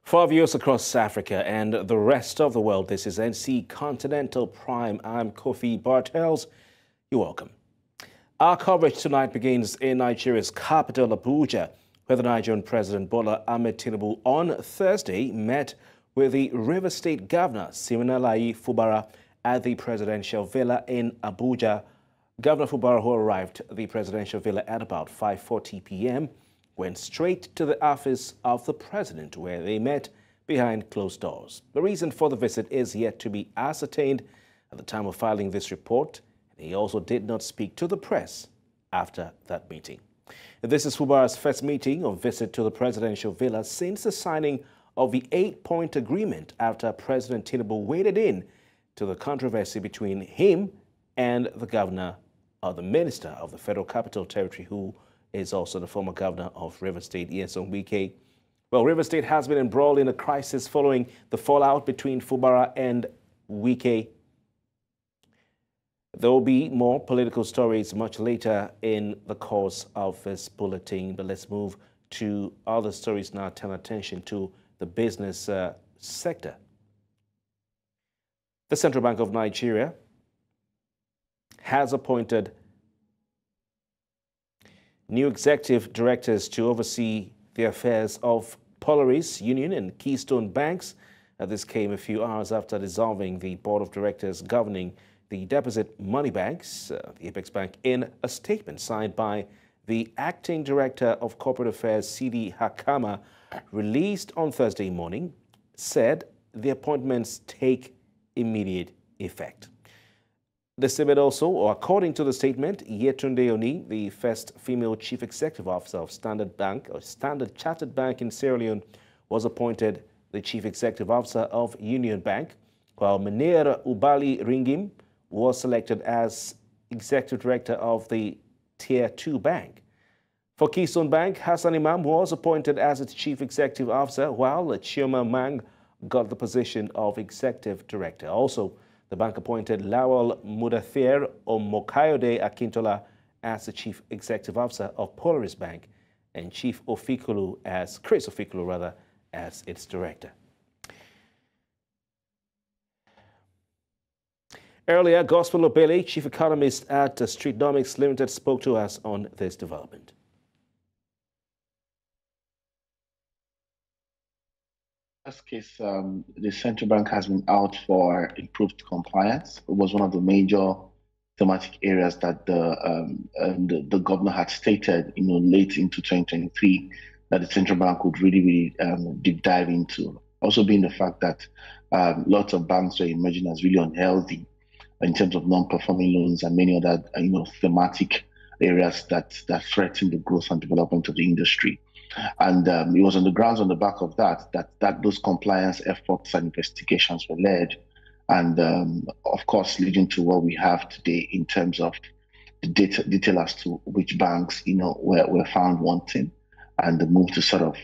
For our viewers across Africa and the rest of the world, this is NC Continental Prime. I'm Kofi Bartels. You're welcome. Our coverage tonight begins in Nigeria's capital, Abuja, where the Nigerian President Bola Ahmed Tinubu on Thursday met with the River State Governor Siminalayi Fubara at the presidential villa in Abuja. Governor Fubara, who arrived at the presidential villa at about 5:40 p.m., went straight to the office of the president, where they met behind closed doors. The reason for the visit is yet to be ascertained at the time of filing this report. He also did not speak to the press after that meeting. This is Fubara's first meeting or visit to the presidential villa since the signing of the 8-point agreement after President Tinubu waded in to the controversy between him and the governor or the minister of the Federal Capital Territory, who is also the former governor of River State, Nyesom Wike. Well, River State has been embroiled in a crisis following the fallout between Fubara and Wike. There will be more political stories much later in the course of this bulletin, but let's move to other stories now. Turn attention to the business sector. The Central Bank of Nigeria has appointed new executive directors to oversee the affairs of Polaris, Union, and Keystone Banks. This came a few hours after dissolving the board of directors governing the deposit money banks, the Apex Bank. In a statement signed by the acting director of corporate affairs, CD Hakama, released on Thursday morning, said the appointments take immediate effect. The statement also, or according to the statement, Yetunde Oni, the first female chief executive officer of Standard Bank, or Standard Chartered Bank in Sierra Leone, was appointed the chief executive officer of Union Bank, while Menir Ubali Ringim was selected as executive director of the Tier 2 Bank. For Keystone Bank, Hassan Imam was appointed as its chief executive officer, while Chioma Mang got the position of executive director. Also, the bank appointed Lawal Mudathir Omokayode Akintola as the chief executive officer of Polaris Bank and Chris Ofikulu as its director. Earlier, Gospel Obele, chief economist at Streetnomics Limited, spoke to us on this development. In this case, the central bank has been out for improved compliance. It was one of the major thematic areas that the governor had stated, late into 2023, that the central bank would really deep dive into. Also being the fact that lots of banks were emerging as really unhealthy in terms of non-performing loans and many other thematic areas that threaten the growth and development of the industry. And it was on the grounds on the back of that those compliance efforts and investigations were led, and of course leading to what we have today in terms of the detail as to which banks were found wanting, and the move to sort of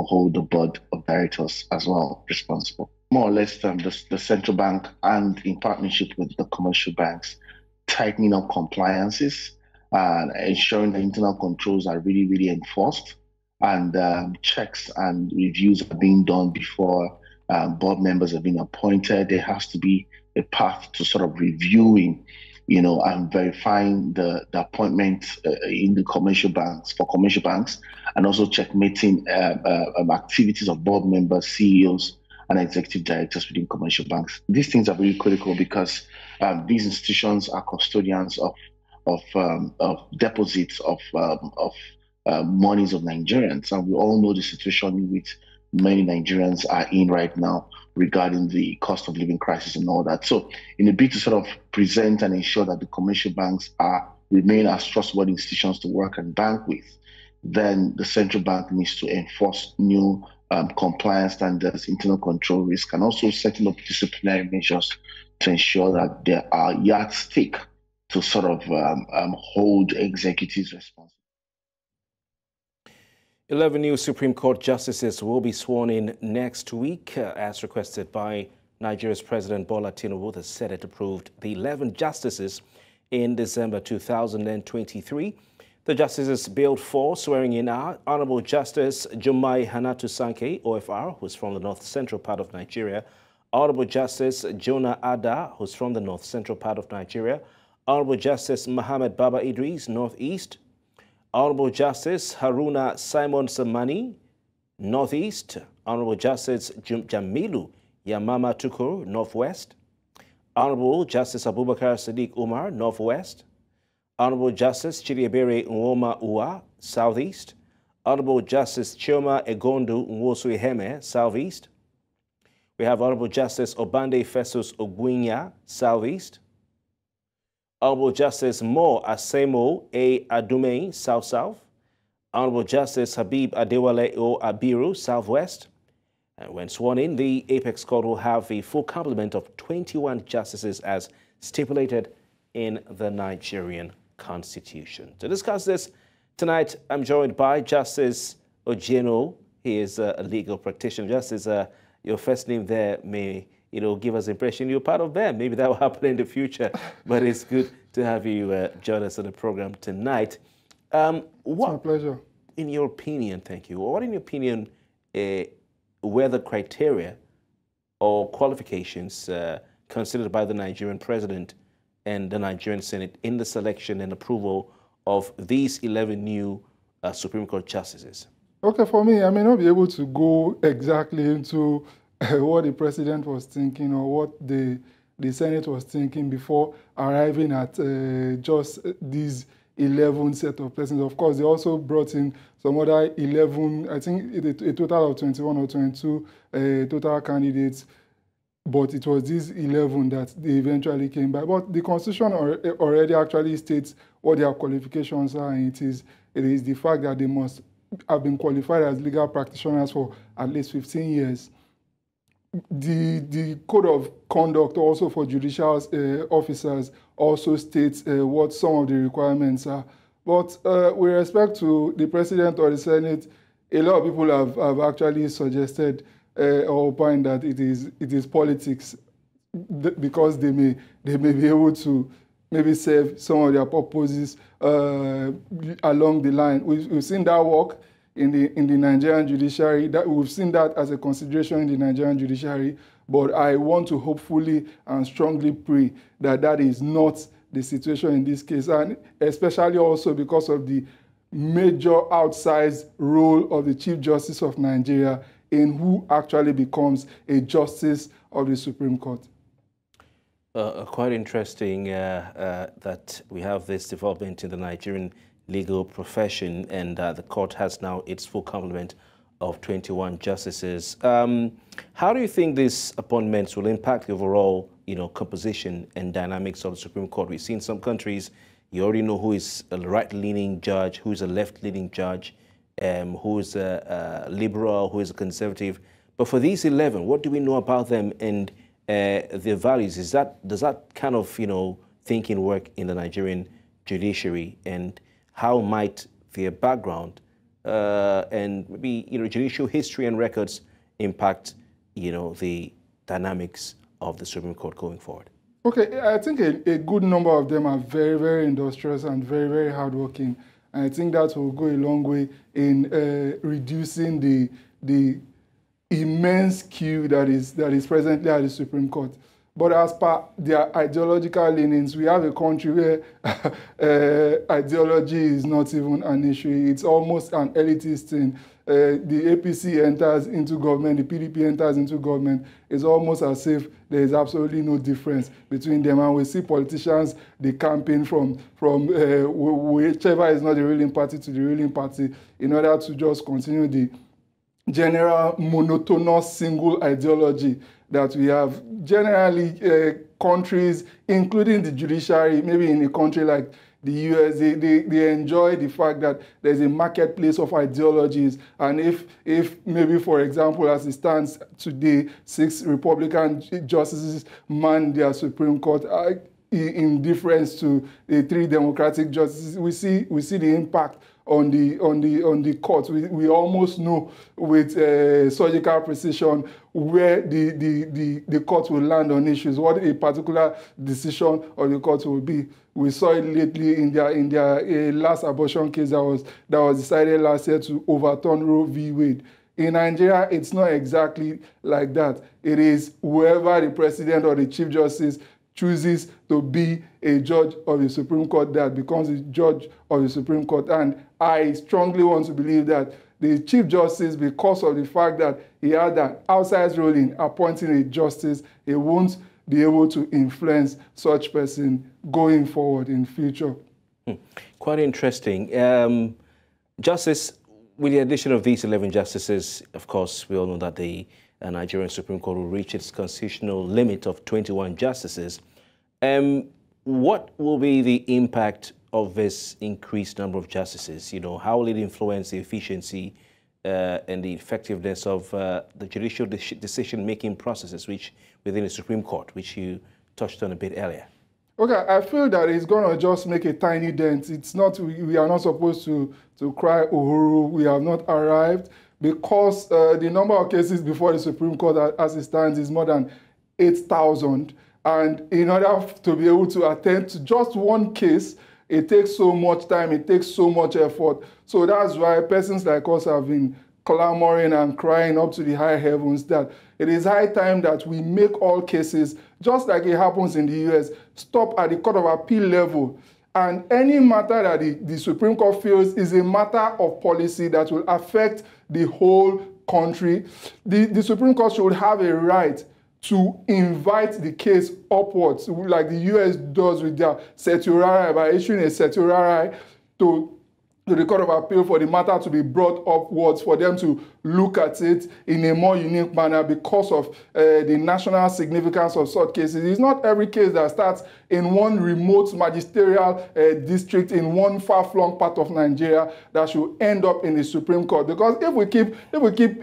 hold the board of directors as well responsible. More or less, the central bank, and in partnership with the commercial banks, tightening up compliances and ensuring the internal controls are really enforced, and checks and reviews are being done before board members have been appointed. There has to be a path to sort of reviewing, and verifying the appointments in the commercial banks, and also checkmating activities of board members, CEOs, and executive directors within commercial banks. These things are very critical because these institutions are custodians of deposits of monies of Nigerians, and we all know the situation in which many Nigerians are in right now regarding the cost of living crisis and all that. So, in a bid to sort of present and ensure that the commercial banks remain as trustworthy institutions to work and bank with, then the central bank needs to enforce new compliance standards, internal control risk, and also setting up disciplinary measures to ensure that there are yardstick to sort of hold executives responsible. 11 new Supreme Court justices will be sworn in next week, as requested by Nigeria's President Bola Tinubu. The Senate approved the 11 justices in December 2023. The justices billed for swearing in are Honorable Justice Jumai Hanatu Sankey, OFR, who's from the north central part of Nigeria, Honorable Justice Jonah Ada, who's from the north central part of Nigeria, Honorable Justice Mohammed Baba Idris, northeast, Honorable Justice Haruna Simon Samani, northeast, Honorable Justice Jamilu Yamama Tukur, northwest, Honorable Justice Abubakar Sadiq Umar, northwest, Honorable Justice Chiriebere Nwoma Ua, southeast, Honorable Justice Chioma Egondu Nwosu Iheme, southeast. We have Honorable Justice Obande Festus Ogwinya, southeast. Honorable Justice Mo Asemo A. Adume, south-south. Honorable Justice Habib Adewale O. Abiru, southwest. And when sworn in, the Apex Court will have a full complement of 21 justices as stipulated in the Nigerian Constitution. To discuss this tonight, I'm joined by Justice Ojeno. He is a legal practitioner. Justice, your first name there may give us the impression you're part of them. Maybe that will happen in the future, but it's good to have you join us on the program tonight. It's my pleasure. In your opinion, thank you. What, in your opinion, were the criteria or qualifications considered by the Nigerian president and the Nigerian Senate in the selection and approval of these 11 new Supreme Court justices? Okay, for me, I may not be able to go exactly into what the president was thinking or what the Senate was thinking before arriving at just these 11 set of persons. Of course, they also brought in some other 11, I think a total of 21 or 22 total candidates, but it was these 11 that they eventually came by. But the Constitution already actually states what their qualifications are, and it is the fact that they must have been qualified as legal practitioners for at least 15 years. The code of conduct also for judicial officers also states what some of the requirements are. But with respect to the president or the Senate, a lot of people have actually suggested or opined that it is politics because they may be able to maybe serve some of their purposes along the line. We've seen that work in the Nigerian judiciary. That we've seen that as a consideration in the Nigerian judiciary, but I want to hopefully and strongly pray that that is not the situation in this case, and especially also because of the major outsized role of the Chief Justice of Nigeria in who actually becomes a justice of the Supreme Court. Quite interesting that we have this development in the Nigerian legal profession, and the court has now its full complement of 21 justices. How do you think these appointments will impact the overall, composition and dynamics of the Supreme Court? We've seen some countries, you already know who is a right-leaning judge, who is a left-leaning judge, who is a liberal, who is a conservative. But for these 11, what do we know about them and their values? Does that kind of, thinking work in the Nigerian judiciary, and how might their background and maybe judicial history and records impact the dynamics of the Supreme Court going forward? Okay, I think a good number of them are very, very industrious and very, very hardworking. And I think that will go a long way in reducing the immense queue that is presently at the Supreme Court. But as per their ideological leanings, we have a country where ideology is not even an issue. It's almost an elitist thing. The APC enters into government, the PDP enters into government. It's almost as if there is absolutely no difference between them. And we see politicians, they campaign from whichever is not the ruling party to the ruling party in order to just continue the general monotonous single ideology that we have. Generally, countries, including the judiciary, maybe in a country like the US, they enjoy the fact that there's a marketplace of ideologies. And if maybe, for example, as it stands today, 6 Republican justices man their Supreme Court in difference to the 3 Democratic justices, we see the impact on the court. We almost know with surgical precision where the court will land on issues, what a particular decision of the court will be. We saw it lately in their last abortion case that was decided last year to overturn Roe v. Wade. In Nigeria, it's not exactly like that. It is whoever the president or the chief justice chooses to be a judge of the Supreme Court that becomes a judge of the Supreme Court. And I strongly want to believe that the chief justice, because of the fact that he had an outside role in appointing a justice, he won't be able to influence such person going forward in future. Quite interesting. Justice, with the addition of these 11 justices, of course, we all know that the Nigerian Supreme Court will reach its constitutional limit of 21 justices. What will be the impact of this increased number of justices? You know, how will it influence the efficiency and the effectiveness of the judicial decision-making processes within the Supreme Court, which you touched on a bit earlier? Okay, I feel that it's going to just make a tiny dent. It's not, we are not supposed to cry uhuru. We have not arrived, because the number of cases before the Supreme Court as it stands is more than 8,000. And in order to be able to attend to just one case, it takes so much time, it takes so much effort. So that's why persons like us have been clamoring and crying up to the high heavens that it is high time that we make all cases, just like it happens in the US, stop at the Court of Appeal level. And any matter that the Supreme Court feels is a matter of policy that will affect the whole country, the Supreme Court should have a right to invite the case upwards, like the US does with their certiorari, by issuing a certiorari to the Court of Appeal for the matter to be brought upwards, for them to look at it in a more unique manner because of the national significance of such cases. It's not every case that starts in one remote magisterial district in one far-flung part of Nigeria that should end up in the Supreme Court. Because if we keep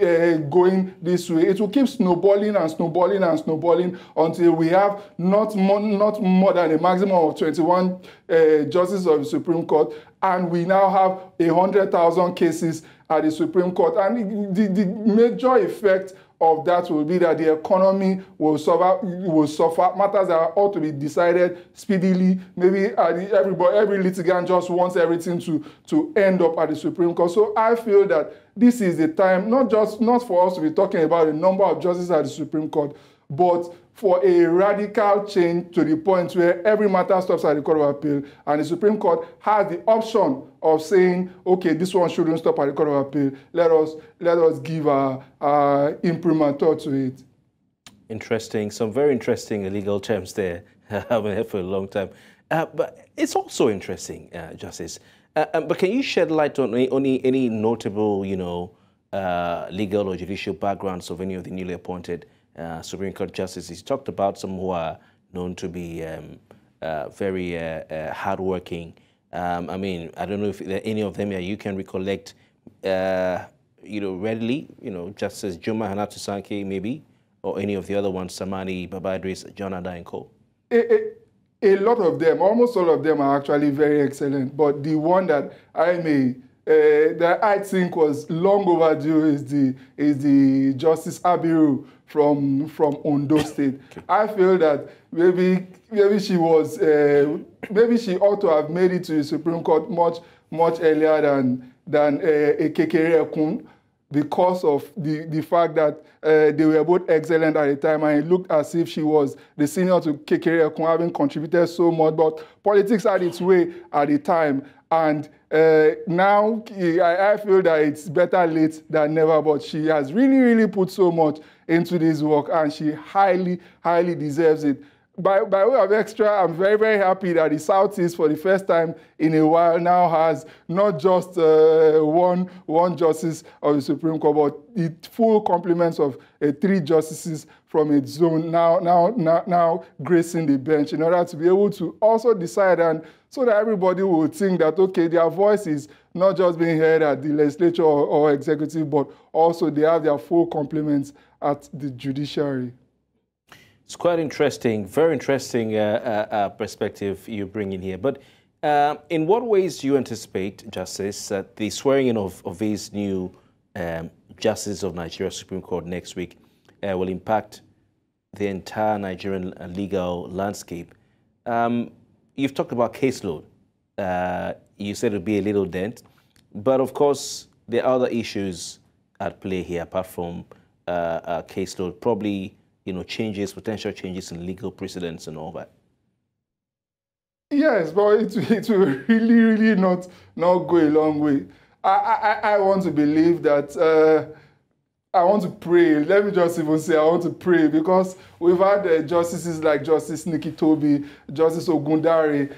going this way, it will keep snowballing and snowballing and snowballing until we have not more than a maximum of 21 justices of the Supreme Court, and we now have 100,000 cases at the Supreme Court. And the major effect of that will be that the economy will suffer. Matters that ought to be decided speedily. Maybe every litigant just wants everything to end up at the Supreme Court. So I feel that this is the time, not for us to be talking about the number of justices at the Supreme Court, but for a radical change to the point where every matter stops at the Court of Appeal, and the Supreme Court has the option of saying, okay, this one shouldn't stop at the Court of Appeal. Let us give our imprimatur to it. Interesting. Some very interesting legal terms there. I've been here for a long time. But it's also interesting, Justice. But can you shed light on any notable, legal or judicial backgrounds of any of the newly appointed Supreme Court justices? You talked about some who are known to be very hardworking. I mean, I don't know if there are any of them you can recollect, readily. Justice Juma Hanatu Sankey, maybe, or any of the other ones, Samani, Babadris, John Ada, and Co. A lot of them, almost all of them, are actually very excellent. But the one that that I think was long overdue is the Justice Abiru from Ondo State. Okay. I feel that maybe she was maybe she ought to have made it to the Supreme Court much earlier than Kekere Ekun, because of the fact that they were both excellent at the time, and it looked as if she was the senior to Kekere Ekun, having contributed so much. But politics had its way at the time, and now I feel that it's better late than never. But she has really put so much into this work, and she highly deserves it. By way of extra, I'm very happy that the Southeast, for the first time in a while, now has not just one justice of the Supreme Court, but the full complements of 3 justices from its zone now gracing the bench, in order to be able to also decide, and so that everybody will think that, okay, their voice is not just being heard at the legislature or executive, but also they have their full complements at the judiciary. It's quite interesting, very interesting perspective you bring in here. But In what ways do you anticipate, Justice, that the swearing-in of these new justices of Nigeria Supreme Court next week will impact the entire Nigerian legal landscape? You've talked about caseload. You said it would be a little dent, but of course there are other issues at play here apart from caseload. Probably, changes, potential changes in legal precedents and all that. Yes, but it will really not go a long way. I want to believe that. I want to pray. Let me just even say I want to pray, because we've had justices like Justice Nikki Toby, Justice Ogundare,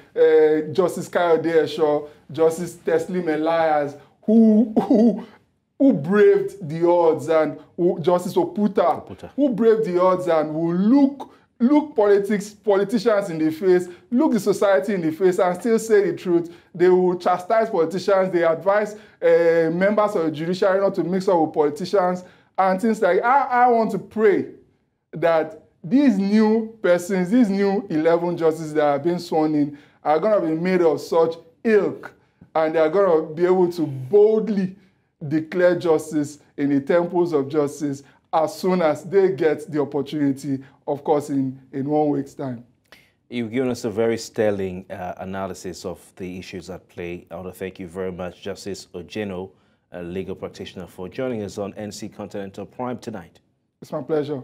Justice Kayode Esho, Justice Teslim Elias, who braved the odds, and Justice Oputa, who braved the odds and will look politicians in the face, look the society in the face and still say the truth. They will chastise politicians. They advise members of the judiciary not to mix up with politicians and things like that. I want to pray that these new persons, these new 11 justices that are being sworn in, are going to be made of such ilk, and they are going to be able to boldly declare justice in the temples of justice as soon as they get the opportunity, of course, in 1 week's time. You've given us a very sterling analysis of the issues at play. I want to thank you very much, Justice Ojeno, a legal practitioner, for joining us on NC Continental Prime tonight. It's my pleasure.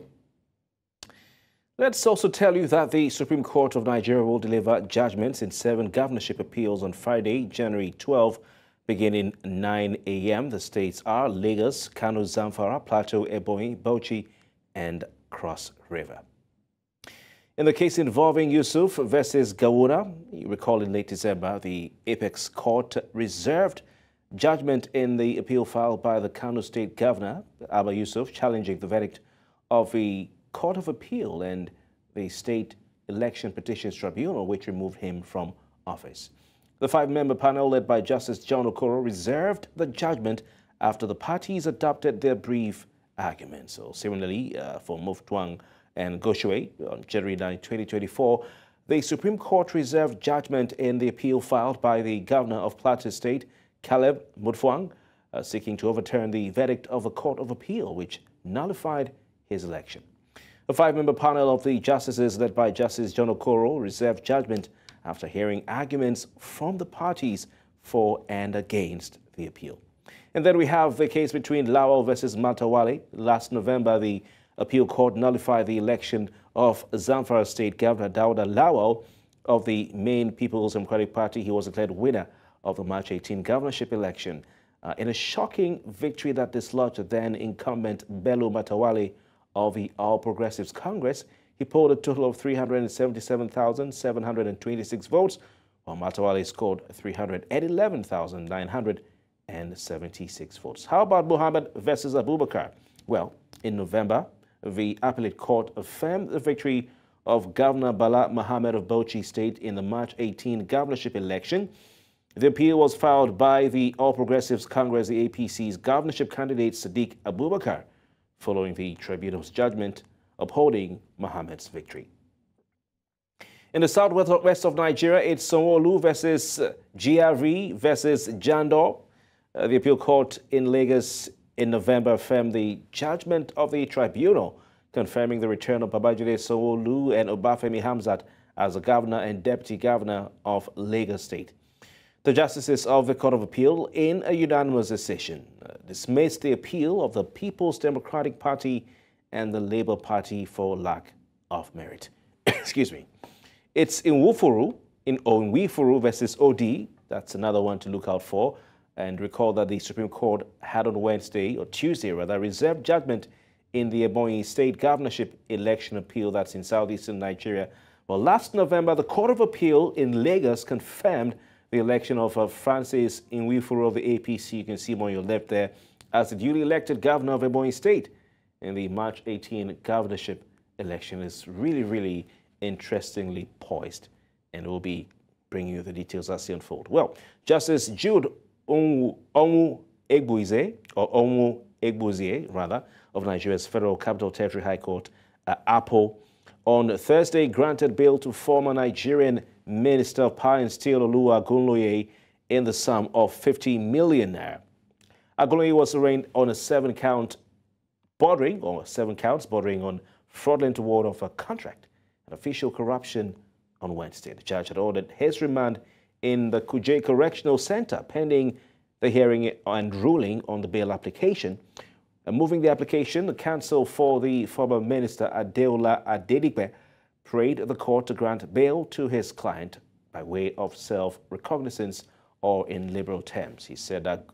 Let's also tell you that the Supreme Court of Nigeria will deliver judgments in 7 governorship appeals on Friday, January 12, beginning 9 a.m. The states are Lagos, Kano, Zamfara, Plateau, Ebonyi, Bauchi, and Cross River. In the case involving Yusuf versus Gawuna, you recall in late December, the Apex Court reserved judgment in the appeal filed by the Kano State Governor, Abba Yusuf, challenging the verdict of the Court of Appeal and the State Election Petitions Tribunal, which removed him from office. The 5-member panel, led by Justice John Okoro, reserved the judgment after the parties adopted their brief arguments. So, similarly, for Muftwang and Goshwe, on January 9, 2024, the Supreme Court reserved judgment in the appeal filed by the Governor of Plateau State, Caleb Mutfwang, seeking to overturn the verdict of the Court of Appeal, which nullified his election. A 5-member panel of the justices, led by Justice John Okoro, reserved judgment after hearing arguments from the parties for and against the appeal. And then we have the case between Lawal versus Matawale. Last November, the appeal court nullified the election of Zamfara State Governor Dauda Lawal of the Main People's Democratic Party. He was declared winner of the March 18 governorship election in a shocking victory that dislodged the then incumbent Bello Matawale of the All Progressives Congress. He polled a total of 377,726 votes, while Matawale scored 311,976 votes. How about Muhammad versus Abubakar? Well, in November, the appellate court affirmed the victory of Governor Bala Mohammed of Bauchi State in the March 18 governorship election. The appeal was filed by the All Progressives Congress, the APC's governorship candidate Sadiq Abubakar, following the tribunal's judgment upholding Mohammed's victory. In the southwest of Nigeria, it's Sanwo-Olu versus GRV versus Jandor. The appeal court in Lagos in November affirmed the judgment of the tribunal, confirming the return of Babajide Sanwo-Olu and Obafemi Hamzat as the governor and deputy governor of Lagos State. The justices of the Court of Appeal, in a unanimous decision, dismissed the appeal of the People's Democratic Party and the Labour Party for lack of merit. Excuse me. It's Nwifuru versus OD. That's another one to look out for. And recall that the Supreme Court had on Tuesday, reserved judgment in the Ebonyi State governorship election appeal that's in southeastern Nigeria. Well, last November, the Court of Appeal in Lagos confirmed the election of Francis Nwifuru of the APC, you can see him on your left there, as the duly elected governor of Ebonyi State in the March 18 governorship election. Is really interestingly poised, and we'll be bringing you the details as they unfold. Well, Justice Jude Onwu Egbuzie, of Nigeria's Federal Capital Territory High Court, APO, on Thursday granted bail to former Nigerian Minister of Power and Steel Agunloye in the sum of 50 million naira. Agunloye was arraigned on seven counts bordering on fraudulent award of a contract and official corruption on Wednesday. The judge had ordered his remand in the Kuje Correctional Center pending the hearing and ruling on the bail application. Moving the application, the counsel for the former minister Adeola Adedipe prayed the court to grant bail to his client by way of self-recognizance or in liberal terms. He said that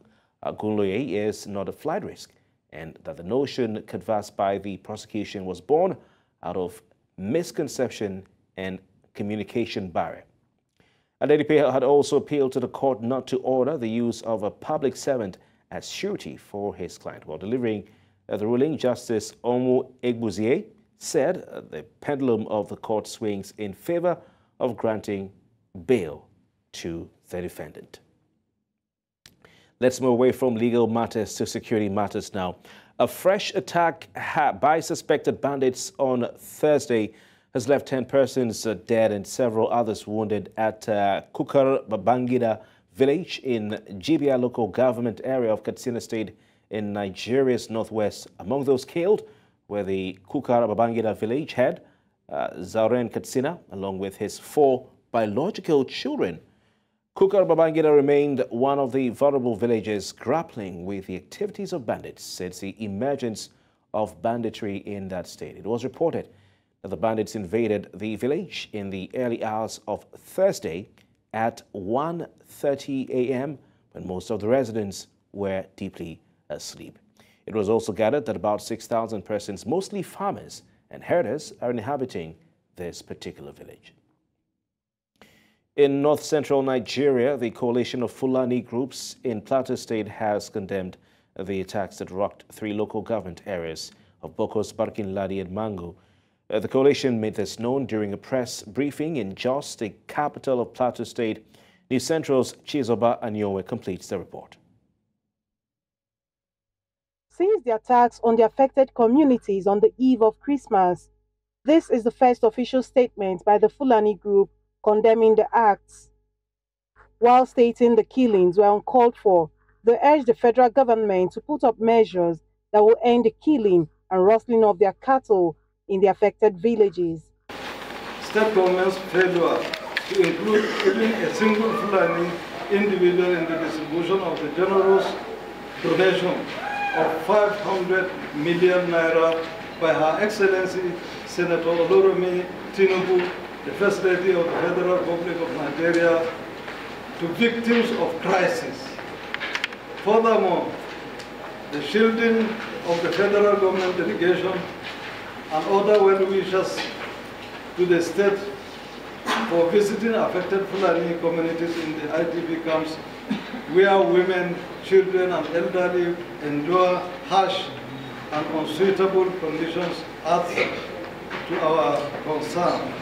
Agunloye is not a flight risk and that the notion canvassed by the prosecution was born out of misconception and communication barrier. Adedipe had also appealed to the court not to order the use of a public servant as surety for his client. While delivering the ruling, Justice Omu Egbuzie said the pendulum of the court swings in favor of granting bail to the defendant. Let's move away from legal matters to security matters now. A fresh attack by suspected bandits on Thursday has left 10 persons dead and several others wounded at Kukar Babangida village in Jibia local government area of Katsina State in Nigeria's northwest. Among those killed were the Kukar Babangida village head, Zauren Katsina, along with his 4 biological children. Kukar Babangida remained one of the vulnerable villages grappling with the activities of bandits since the emergence of banditry in that state. It was reported that the bandits invaded the village in the early hours of Thursday at 1:30 a.m. when most of the residents were deeply asleep. It was also gathered that about 6,000 persons, mostly farmers and herders, are inhabiting this particular village. In north-central Nigeria, the coalition of Fulani groups in Plateau State has condemned the attacks that rocked 3 local government areas of Bokos, Barkin-Ladi and Mangu. The coalition made this known during a press briefing in Jos, the capital of Plateau State. News Central's Chizoba Anyowe completes the report. Since the attacks on the affected communities on the eve of Christmas, this is the first official statement by the Fulani group condemning the acts. While stating the killings were uncalled for, they urged the federal government to put up measures that will end the killing and rustling of their cattle in the affected villages. State government's failure to include even a single Fulani individual in the distribution of the generous donation of 500 million naira by Her Excellency Senator Olorunmi Tinubu, the First Lady of the Federal Republic of Nigeria, to victims of crisis. Furthermore, the shielding of the federal government delegation and other well-wishers to the state for visiting affected Fulani communities in the IDP camps where women, children and elderly endure harsh and unsuitable conditions adds to our concern.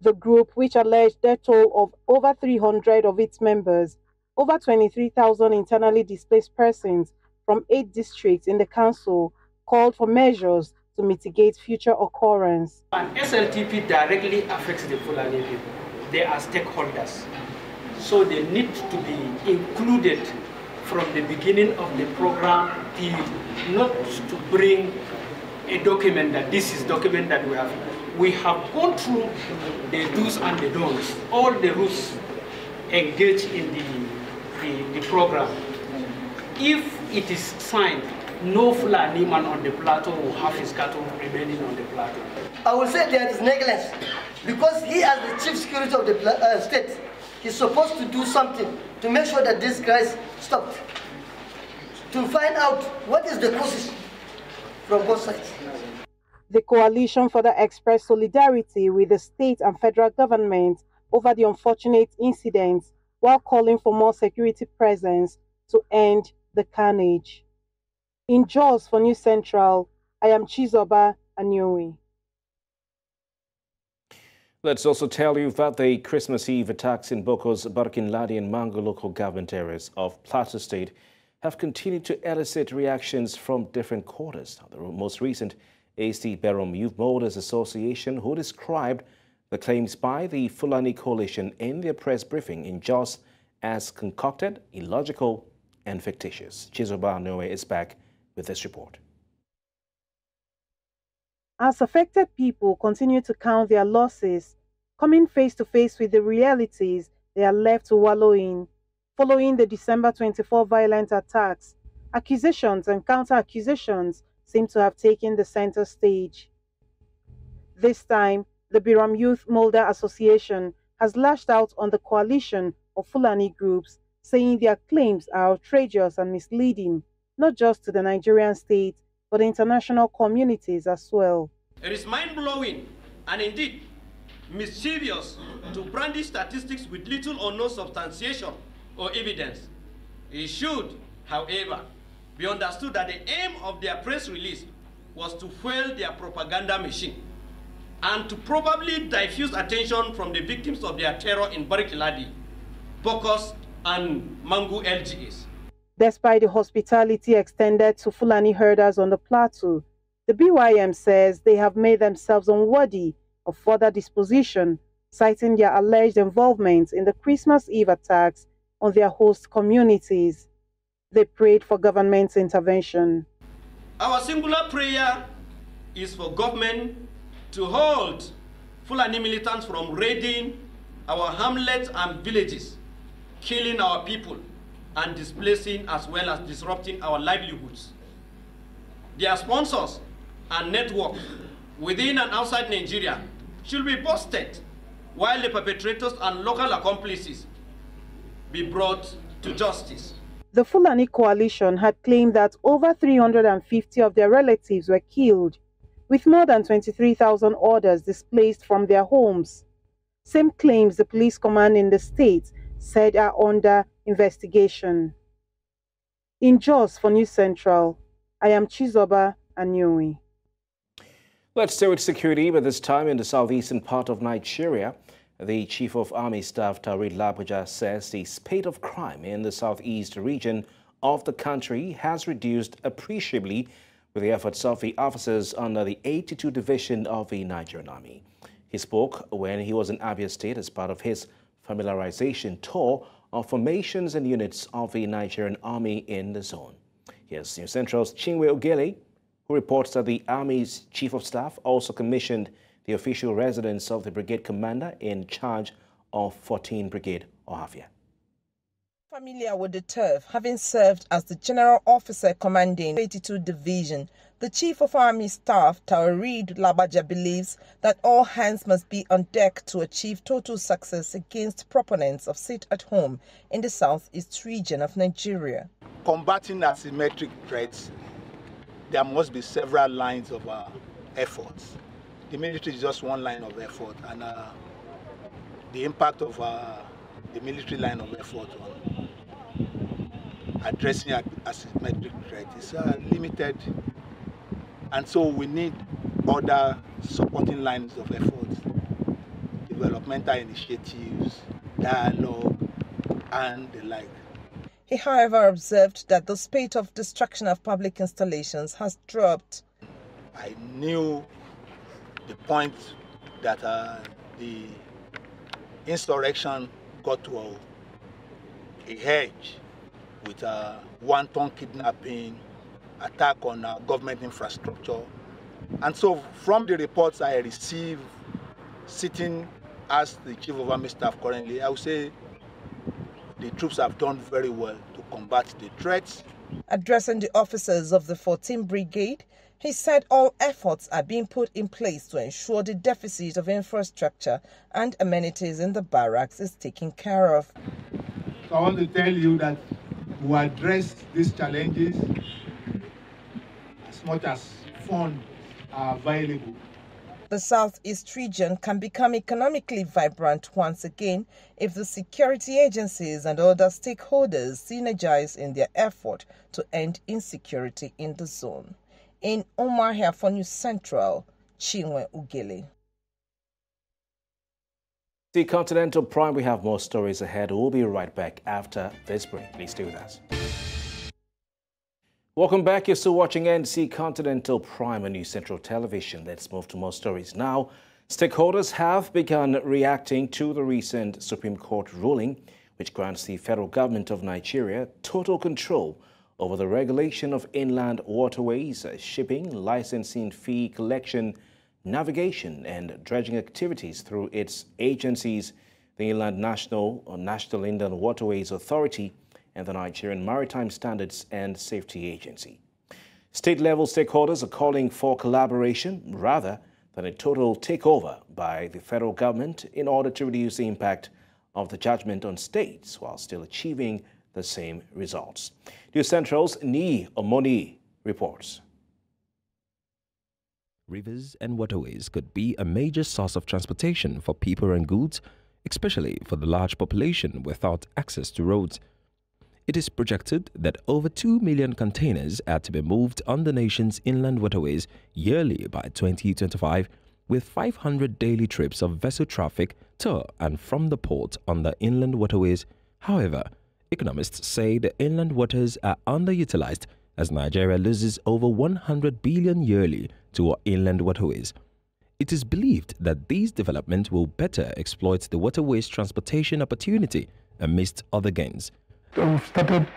The group, which alleged the toll of over 300 of its members, over 23,000 internally displaced persons from 8 districts in the council, called for measures to mitigate future occurrence. And SLTP directly affects the Fulani people. They are stakeholders. So they need to be included from the beginning of the program, not to bring a document that this is document that we have. We have gone through the do's and the don'ts, all the routes engaged in the program. If it is signed, no Fulani man on the plateau will have his cattle remaining on the plateau. I will say there is negligence because he, as the chief security of the state, is supposed to do something to make sure that this crisis stopped. To find out what is the causes from both sides. The coalition further expressed solidarity with the state and federal government over the unfortunate incidents while calling for more security presence to end the carnage. In Jos for News Central, I am Chizoba Anyowe. Let's also tell you that the Christmas Eve attacks in Bokos, Barkin-Ladi and Mangu local government areas of Plateau State have continued to elicit reactions from different quarters. The most recent is the Biram Youth Molders Association, who described the claims by the Fani Coalition in their press briefing in Jos as concocted, illogical, and fictitious. Chizoba Noe is back with this report. As affected people continue to count their losses, coming face to face with the realities they are left to wallow in, following the December 24 violent attacks, accusations and counter-accusations seem to have taken the center stage. This time, the Biram Youth Molder Association has lashed out on the coalition of Fulani groups, saying their claims are outrageous and misleading, not just to the Nigerian state, but international communities as well. It is mind-blowing and indeed mischievous to brandish statistics with little or no substantiation or evidence. It should, however, be understood that the aim of their press release was to fuel their propaganda machine and to probably diffuse attention from the victims of their terror in Barikiladi, Bokos, and Mangu LGAs. Despite the hospitality extended to Fulani herders on the plateau, the BYM says they have made themselves unworthy of further disposition, citing their alleged involvement in the Christmas Eve attacks on their host communities. They prayed for government intervention. Our singular prayer is for government to hold Fulani militants from raiding our hamlets and villages, killing our people, and displacing as well as disrupting our livelihoods. Their sponsors and networks within and outside Nigeria should be busted, while the perpetrators and local accomplices be brought to justice. The Fani Coalition had claimed that over 350 of their relatives were killed, with more than 23,000 others displaced from their homes. Same claims the police command in the state said are under investigation. In Jos for News Central, I am Chizoba Anyoe. Let's stay with security, but this time in the southeastern part of Nigeria. The Chief of Army Staff, Tarid Abuja, says the spate of crime in the southeast region of the country has reduced appreciably with the efforts of the officers under the 82 Division of the Nigerian Army. He spoke when he was in Abia State as part of his familiarization tour of formations and units of the Nigerian Army in the zone. Here's News Central's Chinwe Ogele, who reports that the Army's Chief of Staff also commissioned the official residence of the brigade commander in charge of 14 Brigade Ohafia. Familiar with the turf, having served as the general officer commanding 82 Division, the Chief of Army Staff, Tarid Abuja, believes that all hands must be on deck to achieve total success against proponents of sit-at-home in the southeast region of Nigeria. Combating asymmetric threats, there must be several lines of efforts. The military is just one line of effort, and the impact of the military line of effort on addressing asymmetric threat is limited, and so we need other supporting lines of effort, developmental initiatives, dialogue, and the like. He, however, observed that the spate of destruction of public installations has dropped. I knew the point that the insurrection got to a hedge with wanton kidnapping, attack on government infrastructure. And so from the reports I received, sitting as the Chief of Army Staff currently, I would say the troops have done very well to combat the threats. Addressing the officers of the 14th Brigade, he said all efforts are being put in place to ensure the deficit of infrastructure and amenities in the barracks is taken care of. So I want to tell you that we address these challenges as much as funds are available. The southeast region can become economically vibrant once again if the security agencies and other stakeholders synergize in their effort to end insecurity in the zone. In Omahia for News Central, Chinwe Ugele. The Continental Prime, we have more stories ahead. We'll be right back after this break. Please stay with us. Welcome back. You're still watching NC Continental Prime on News Central Television. Let's move to more stories now. Stakeholders have begun reacting to the recent Supreme Court ruling, which grants the federal government of Nigeria total control over the regulation of inland waterways, shipping, licensing fee collection, navigation, and dredging activities through its agencies, the Inland National Inland Waterways Authority, and the Nigerian Maritime Standards and Safety Agency. State-level stakeholders are calling for collaboration rather than a total takeover by the federal government in order to reduce the impact of the judgment on states while still achieving the same results. News Central's Ni Omoni reports. Rivers and waterways could be a major source of transportation for people and goods, especially for the large population without access to roads. It is projected that over 2 million containers are to be moved on the nation's inland waterways yearly by 2025, with 500 daily trips of vessel traffic to and from the port on the inland waterways. However, economists say the inland waters are underutilized as Nigeria loses over 100 billion yearly to our inland waterways. It is believed that these developments will better exploit the waterways transportation opportunity amidst other gains. So we've started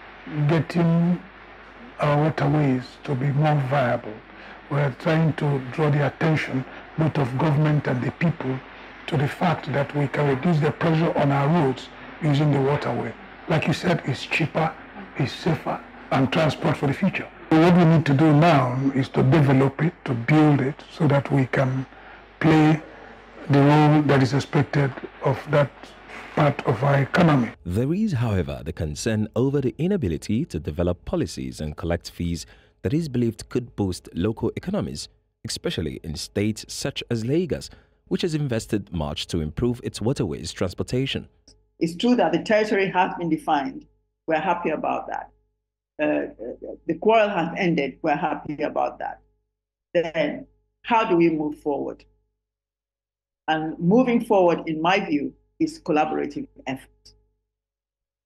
getting our waterways to be more viable. We're trying to draw the attention both of government and the people to the fact that we can reduce the pressure on our roads using the waterway. Like you said, it's cheaper, it's safer, and transport for the future. What we need to do now is to develop it, to build it, so that we can play the role that is expected of that part of our economy. There is, however, the concern over the inability to develop policies and collect fees that is believed could boost local economies, especially in states such as Lagos, which has invested much to improve its waterways transportation. It's true that the territory has been defined. We're happy about that. The quarrel has ended. We're happy about that. Then, how do we move forward? And moving forward, in my view, is collaborative effort.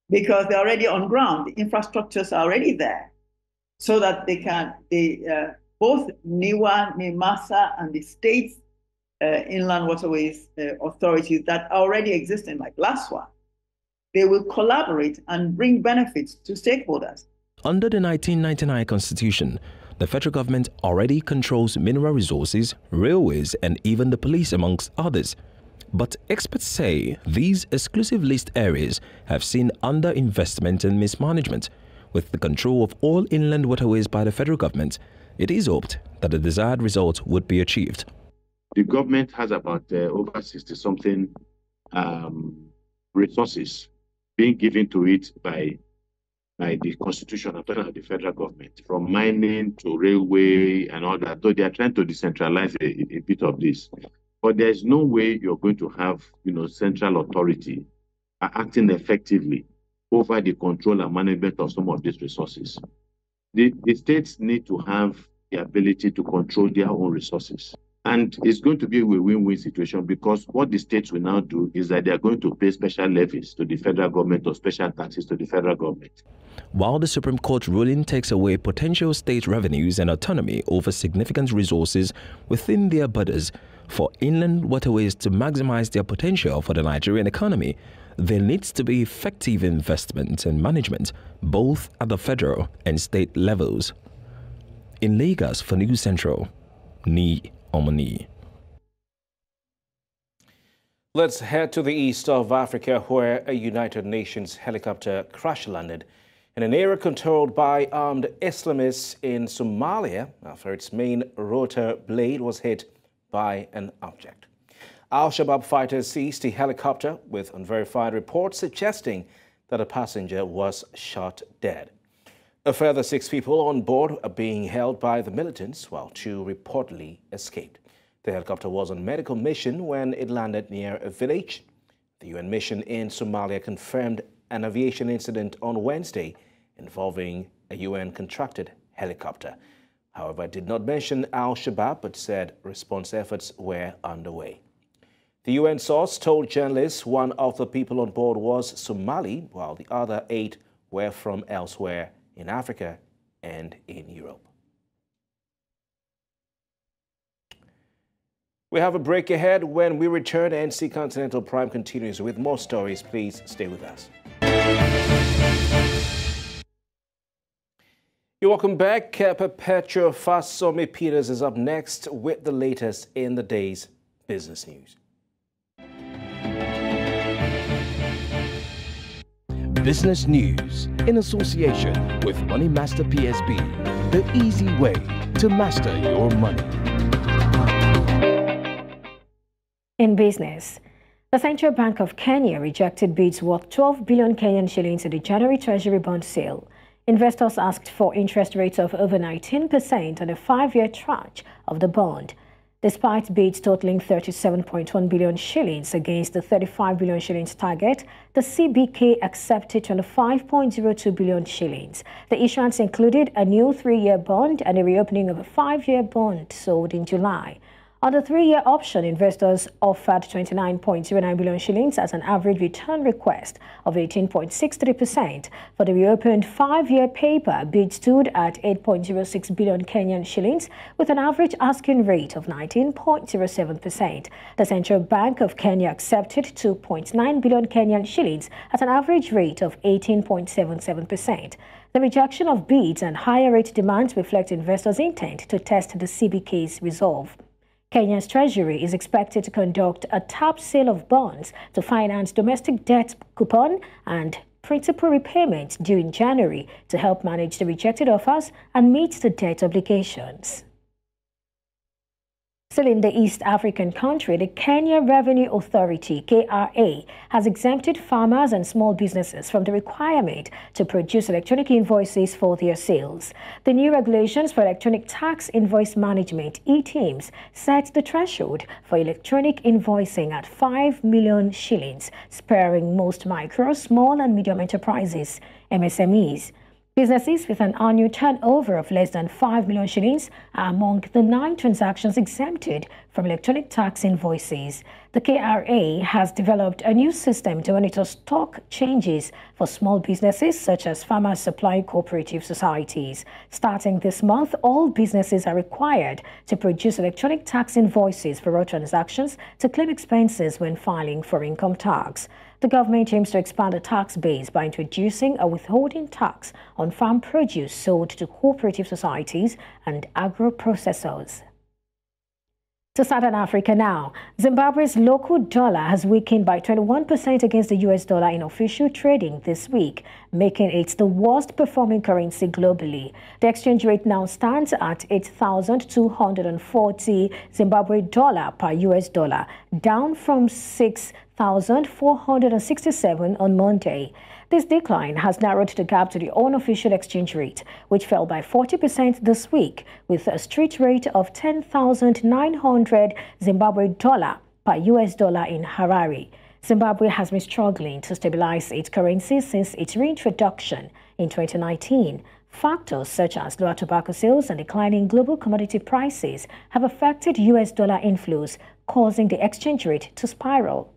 Because they're already on ground, the infrastructures are already there, so that they can, both NIWA, NIMASA, and the state's inland waterways authorities that are already existing, like LASWA, they will collaborate and bring benefits to stakeholders. Under the 1999 Constitution, the federal government already controls mineral resources, railways, and even the police, amongst others. But experts say these exclusive list areas have seen underinvestment and mismanagement. With the control of all inland waterways by the federal government, it is hoped that the desired result would be achieved. The government has about over 60-something resources being given to it by the Constitution of the federal government, from mining to railway and all that. So they are trying to decentralize a bit of this. But there's no way you're going to have, central authority acting effectively over the control and management of some of these resources. The states need to have the ability to control their own resources. And it's going to be a win-win situation, because what the states will now do is that they are going to pay special levies to the federal government or special taxes to the federal government. While the Supreme Court ruling takes away potential state revenues and autonomy over significant resources within their borders, for inland waterways to maximize their potential for the Nigerian economy, there needs to be effective investment and management, both at the federal and state levels. In Lagos, for News Central, Ni Omoni. Let's head to the east of Africa, where a United Nations helicopter crash-landed in an area controlled by armed Islamists in Somalia after its main rotor blade was hit by an object. Al-Shabaab fighters seized the helicopter, with unverified reports suggesting that a passenger was shot dead. A further 6 people on board are being held by the militants, while 2 reportedly escaped. The helicopter was on medical mission when it landed near a village. The UN mission in Somalia confirmed an aviation incident on Wednesday involving a UN-contracted helicopter. However, it did not mention Al-Shabaab, but said response efforts were underway. The UN source told journalists 1 of the people on board was Somali, while the other 8 were from elsewhere in Africa and in Europe. We have a break ahead. When we return, NC Continental Prime continues with more stories. Please stay with us. You're welcome back. Perpetua Fasome Peters is up next with the latest in the day's business news. Business news in association with Money Master PSB, the easy way to master your money. In business, the Central Bank of Kenya rejected bids worth 12 billion Kenyan shillings in the January Treasury bond sale. Investors asked for interest rates of over 19% on a 5-year tranche of the bond. Despite bids totaling 37.1 billion shillings against the 35 billion shillings target, the CBK accepted 25.02 billion shillings. The issuance included a new 3-year bond and a reopening of a 5-year bond sold in July. On the 3-year option, investors offered 29.09 billion shillings as an average return request of 18.63%. For the reopened 5-year paper, bid stood at 8.06 billion Kenyan shillings with an average asking rate of 19.07%. The Central Bank of Kenya accepted 2.9 billion Kenyan shillings at an average rate of 18.77%. The rejection of bids and higher rate demands reflect investors' intent to test the CBK's resolve. Kenya's Treasury is expected to conduct a tap sale of bonds to finance domestic debt coupon and principal repayments due in January to help manage the rejected offers and meet the debt obligations. Still in the East African country, the Kenya Revenue Authority, KRA, has exempted farmers and small businesses from the requirement to produce electronic invoices for their sales. The new regulations for electronic tax invoice management, e-teams, set the threshold for electronic invoicing at 5 million shillings, sparing most micro, small and medium enterprises, MSMEs. Businesses with an annual turnover of less than 5 million shillings are among the 9 transactions exempted from electronic tax invoices. The KRA has developed a new system to monitor stock changes for small businesses such as farmers supplying cooperative societies. Starting this month, all businesses are required to produce electronic tax invoices for all transactions to claim expenses when filing for income tax. The government aims to expand the tax base by introducing a withholding tax on farm produce sold to cooperative societies and agro-processors. To Southern Africa now, Zimbabwe's local dollar has weakened by 21% against the US dollar in official trading this week, making it the worst performing currency globally. The exchange rate now stands at 8,240 Zimbabwe dollar per US dollar, down from 6,467 on Monday. This decline has narrowed the gap to the unofficial exchange rate, which fell by 40% this week, with a street rate of 10,900 Zimbabwe dollar per US dollar in Harare. Zimbabwe has been struggling to stabilize its currency since its reintroduction in 2019. Factors such as lower tobacco sales and declining global commodity prices have affected US dollar inflows, causing the exchange rate to spiral.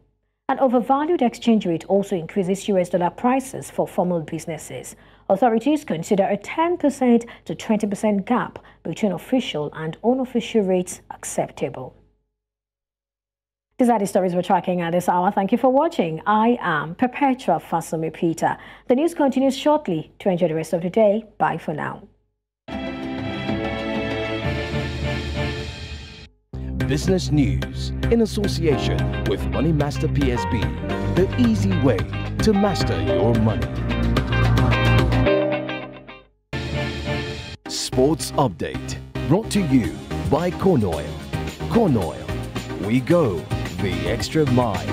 An overvalued exchange rate also increases US dollar prices for formal businesses. Authorities consider a 10% to 20% gap between official and unofficial rates acceptable. These are the stories we're tracking at this hour. Thank you for watching. I am Perpetua Fasome Peter. The news continues shortly. To enjoy the rest of the day, bye for now. Business news in association with Money Master PSB, the easy way to master your money. Sports update brought to you by Corn Oil. Corn Oil, we go the extra mile.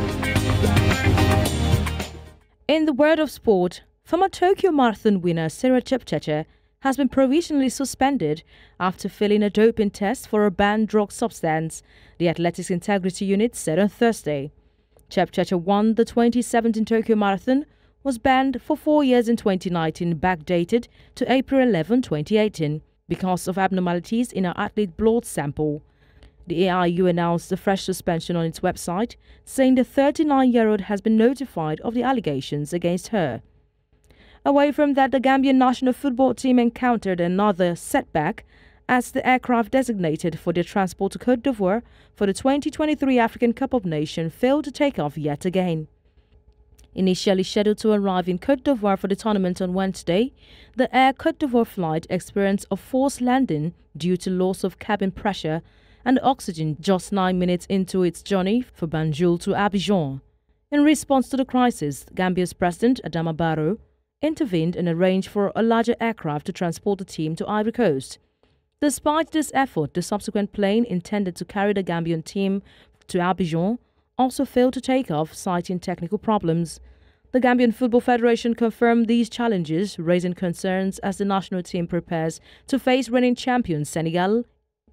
In the world of sport, former Tokyo Marathon winner Sarah Chepchirchir has been provisionally suspended after failing a doping test for a banned drug substance, the Athletics Integrity Unit said on Thursday. Chepchirchir won the 2017 Tokyo Marathon, was banned for 4 years in 2019, backdated to April 11, 2018, because of abnormalities in her athlete blood sample. The AIU announced the fresh suspension on its website, saying the 39-year-old has been notified of the allegations against her. Away from that, the Gambian national football team encountered another setback as the aircraft designated for their transport to Côte d'Ivoire for the 2023 African Cup of Nations failed to take off yet again. Initially scheduled to arrive in Côte d'Ivoire for the tournament on Wednesday, the Air Côte d'Ivoire flight experienced a forced landing due to loss of cabin pressure and oxygen just 9 minutes into its journey from Banjul to Abidjan. In response to the crisis, Gambia's President Adama Barrow intervened and arranged for a larger aircraft to transport the team to Ivory Coast. Despite this effort, the subsequent plane intended to carry the Gambian team to Abidjan also failed to take off, citing technical problems. The Gambian Football Federation confirmed these challenges, raising concerns as the national team prepares to face reigning champions Senegal,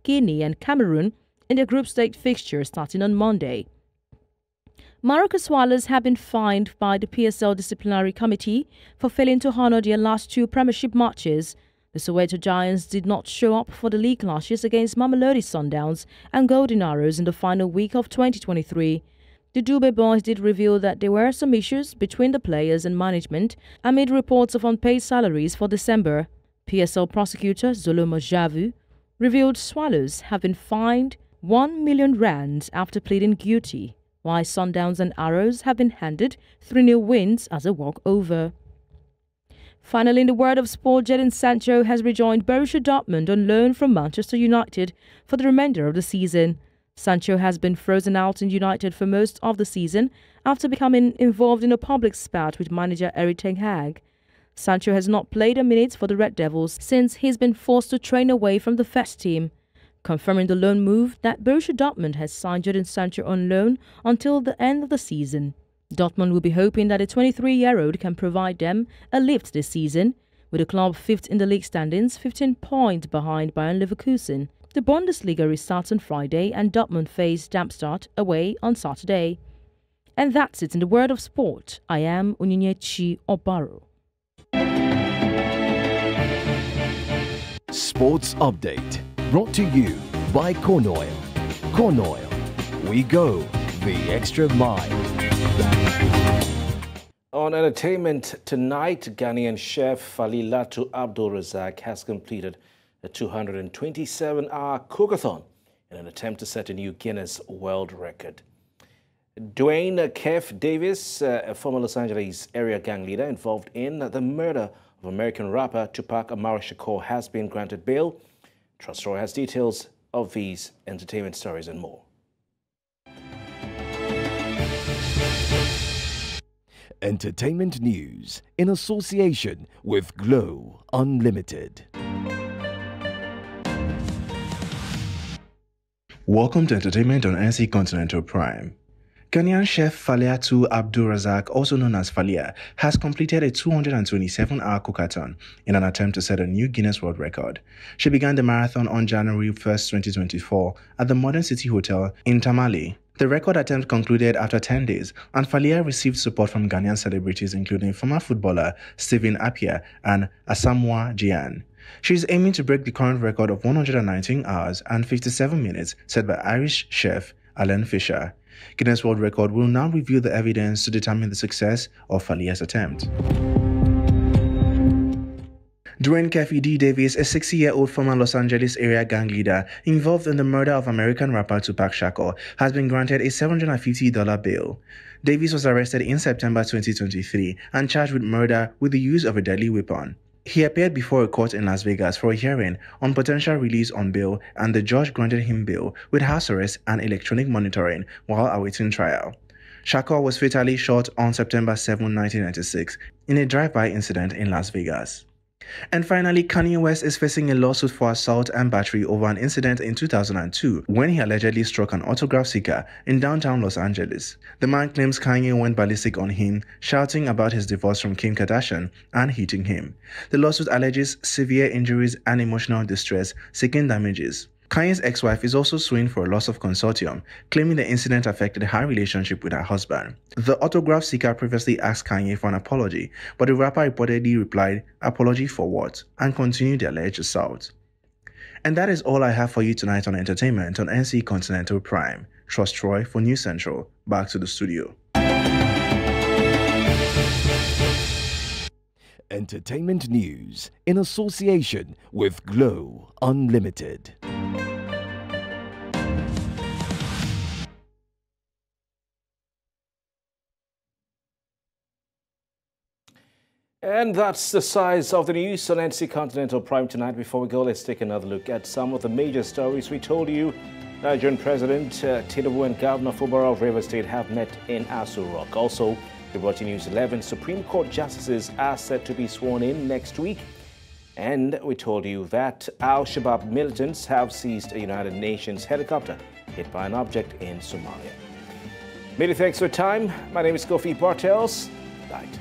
Guinea and Cameroon in their group stage fixture starting on Monday. Morocco Swallows have been fined by the PSL Disciplinary Committee for failing to honour their last two Premiership matches. The Soweto Giants did not show up for the league clashes against Mamelodi Sundowns and Golden Arrows in the final week of 2023. The Dube boys did reveal that there were some issues between the players and management amid reports of unpaid salaries for December. PSL prosecutor Zolomo Javu revealed Swallows have been fined 1 million rands after pleading guilty, while Sundowns and Arrows have been handed 3-0 wins as a walkover. Finally, in the world of sport, Jadon Sancho has rejoined Borussia Dortmund on loan from Manchester United for the remainder of the season. Sancho has been frozen out in United for most of the season after becoming involved in a public spat with manager Erik ten Hag. Sancho has not played a minute for the Red Devils since he's been forced to train away from the first team, confirming the loan move that Borussia Dortmund has signed Jadon Sancho on loan until the end of the season. Dortmund will be hoping that a 23-year-old can provide them a lift this season, with the club fifth in the league standings, 15 points behind Bayern Leverkusen. The Bundesliga restarts on Friday and Dortmund face Darmstadt away on Saturday. And that's it in the world of sport. I am Onyinyechi Obaro. Sports Update, brought to you by Corn Oil. Corn Oil, we go the extra mile. On entertainment tonight, Ghanaian chef Falilatu Abdul Razak has completed a 227-hour cookathon in an attempt to set a new Guinness World Record. Dwayne Kev Davis, a former Los Angeles area gang leader involved in the murder of American rapper Tupac Amaru Shakur, has been granted bail. Trust Roy has details of these entertainment stories and more. Entertainment news in association with Glow Unlimited. Welcome to Entertainment on NC Continental Prime. Ghanaian chef Falilatu Abdul Razak, also known as Falia, has completed a 227-hour cookathon in an attempt to set a new Guinness World Record. She began the marathon on January 1st, 2024 at the Modern City Hotel in Tamale. The record attempt concluded after 10 days, and Falia received support from Ghanaian celebrities including former footballer Stephen Appiah and Asamoah Gyan. She is aiming to break the current record of 119 hours and 57 minutes set by Irish chef Alan Fisher. Guinness World Record will now review the evidence to determine the success of Falia's attempt. Dwayne Kev D. Davis, a 60-year-old former Los Angeles area gang leader involved in the murder of American rapper Tupac Shakur, has been granted a $750 bail. Davis was arrested in September 2023 and charged with murder with the use of a deadly weapon. He appeared before a court in Las Vegas for a hearing on potential release on bail, and the judge granted him bail with house arrest and electronic monitoring while awaiting trial. Shakur was fatally shot on September 7, 1996 in a drive-by incident in Las Vegas. And finally, Kanye West is facing a lawsuit for assault and battery over an incident in 2002 when he allegedly struck an autograph seeker in downtown Los Angeles. The man claims Kanye went ballistic on him, shouting about his divorce from Kim Kardashian and hitting him. The lawsuit alleges severe injuries and emotional distress, seeking damages. Kanye's ex-wife is also suing for a loss of consortium, claiming the incident affected her relationship with her husband. The autograph seeker previously asked Kanye for an apology, but the rapper reportedly replied, "Apology for what?" and continued the alleged assault. And that is all I have for you tonight on entertainment on NC Continental Prime. Trust Troy for News Central. Back to the studio. Entertainment news in association with Glow Unlimited. And that's the size of the news on NC Continental Prime tonight. Before we go, let's take another look at some of the major stories we told you. Nigerian President Tinubu and Governor Fubara of Rivers State have met in Aso Rock. Also, we brought you News 11. Supreme Court justices are set to be sworn in next week. And we told you that Al-Shabaab militants have seized a United Nations helicopter hit by an object in Somalia. Many thanks for your time. My name is Kofi Bartels. Night.